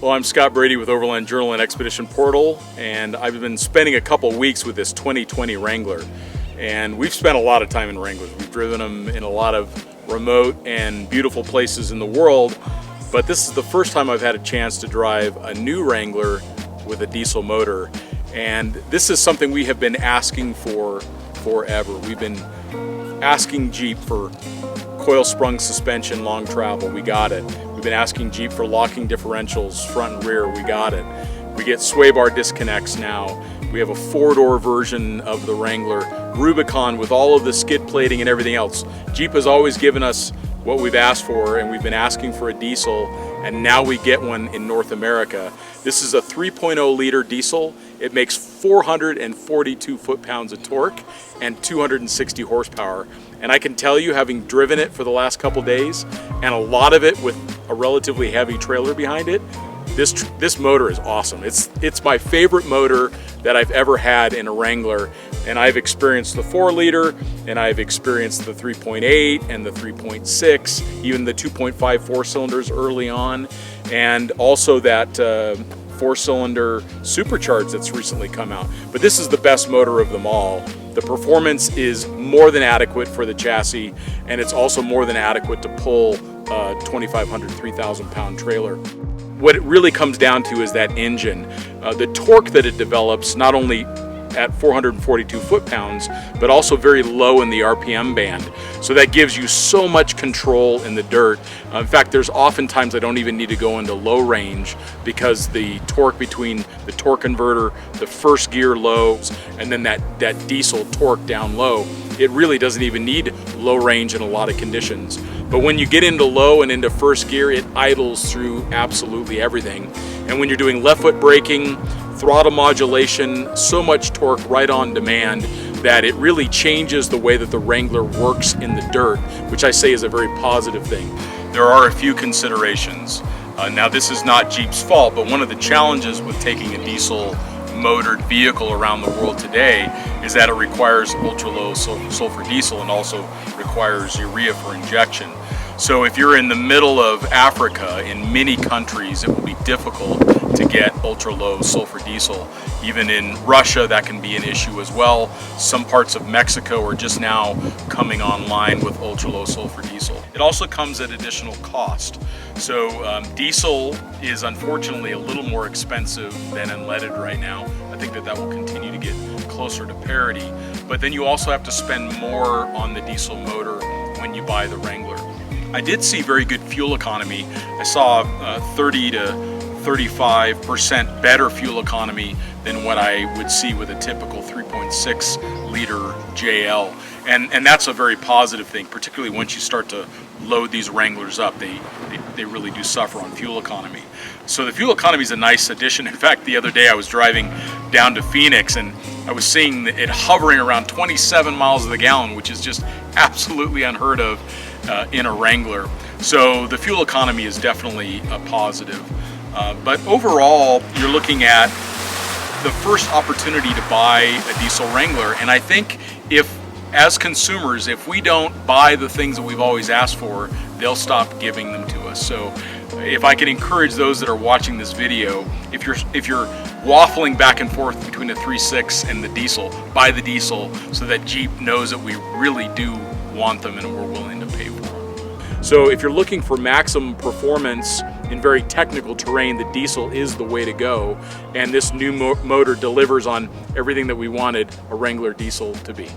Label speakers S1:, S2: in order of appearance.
S1: Well, I'm Scott Brady with Overland Journal and Expedition Portal, and I've been spending a couple weeks with this 2020 Wrangler. And we've spent a lot of time in Wranglers. We've driven them in a lot of remote and beautiful places in the world, but this is the first time I've had a chance to drive a new Wrangler with a diesel motor. And this is something we have been asking for forever. We've been asking Jeep for coil sprung suspension, long travel, we got it. We've been asking Jeep for locking differentials, front and rear, we got it. We get sway bar disconnects now. We have a 4-door version of the Wrangler, Rubicon with all of the skid plating and everything else. Jeep has always given us what we've asked for, and we've been asking for a diesel, and now we get one in North America. This is a 3.0 liter diesel. It makes 442 foot-pounds of torque and 260 horsepower. And I can tell you, having driven it for the last couple days, and a lot of it with a relatively heavy trailer behind it, this motor is awesome. It's my favorite motor that I've ever had in a Wrangler, and I've experienced the 4-liter, and I've experienced the 3.8 and the 3.6, even the 2.5 4-cylinders early on, and also that 4-cylinder supercharged that's recently come out. But this is the best motor of them all. The performance is more than adequate for the chassis, and it's also more than adequate to pull a 2,500, 3,000 pound trailer. What it really comes down to is that engine. The torque that it develops, not only at 442 foot-pounds, but also very low in the RPM band. So that gives you so much control in the dirt. In fact, there's oftentimes I don't even need to go into low range because the torque between the torque converter, the first gear lows, and then that diesel torque down low, it really doesn't even need low range in a lot of conditions. But when you get into low and into first gear, it idles through absolutely everything. And when you're doing left foot braking, throttle modulation, so much torque right on demand that it really changes the way that the Wrangler works in the dirt, which I say is a very positive thing. There are a few considerations. Now, this is not Jeep's fault, but one of the challenges with taking a diesel motored vehicle around the world today is that it requires ultra-low sulfur diesel and also requires urea for injection. So if you're in the middle of Africa, in many countries, it will be difficult to get ultra-low sulfur diesel. Even in Russia, that can be an issue as well. Some parts of Mexico are just now coming online with ultra-low sulfur diesel. It also comes at additional cost. So diesel is unfortunately a little more expensive than unleaded right now. I think that will continue to get closer to parity. But then you also have to spend more on the diesel motor when you buy the Wrangler. I did see very good fuel economy. I saw 30 to 35% better fuel economy than what I would see with a typical 3.6 liter JL. And that's a very positive thing, particularly once you start to load these Wranglers up. They really do suffer on fuel economy. So the fuel economy is a nice addition. In fact, the other day I was driving down to Phoenix and I was seeing it hovering around 27 miles to the gallon, which is just absolutely unheard of in a Wrangler. So the fuel economy is definitely a positive. But overall, you're looking at the first opportunity to buy a diesel Wrangler. And I think as consumers, if we don't buy the things that we've always asked for, they'll stop giving them to us. So if I can encourage those that are watching this video, if you're waffling back and forth between the 3.6 and the diesel, buy the diesel so that Jeep knows that we really do want them and we're willing to pay for them. So if you're looking for maximum performance in very technical terrain, the diesel is the way to go, and this new motor delivers on everything that we wanted a Wrangler diesel to be.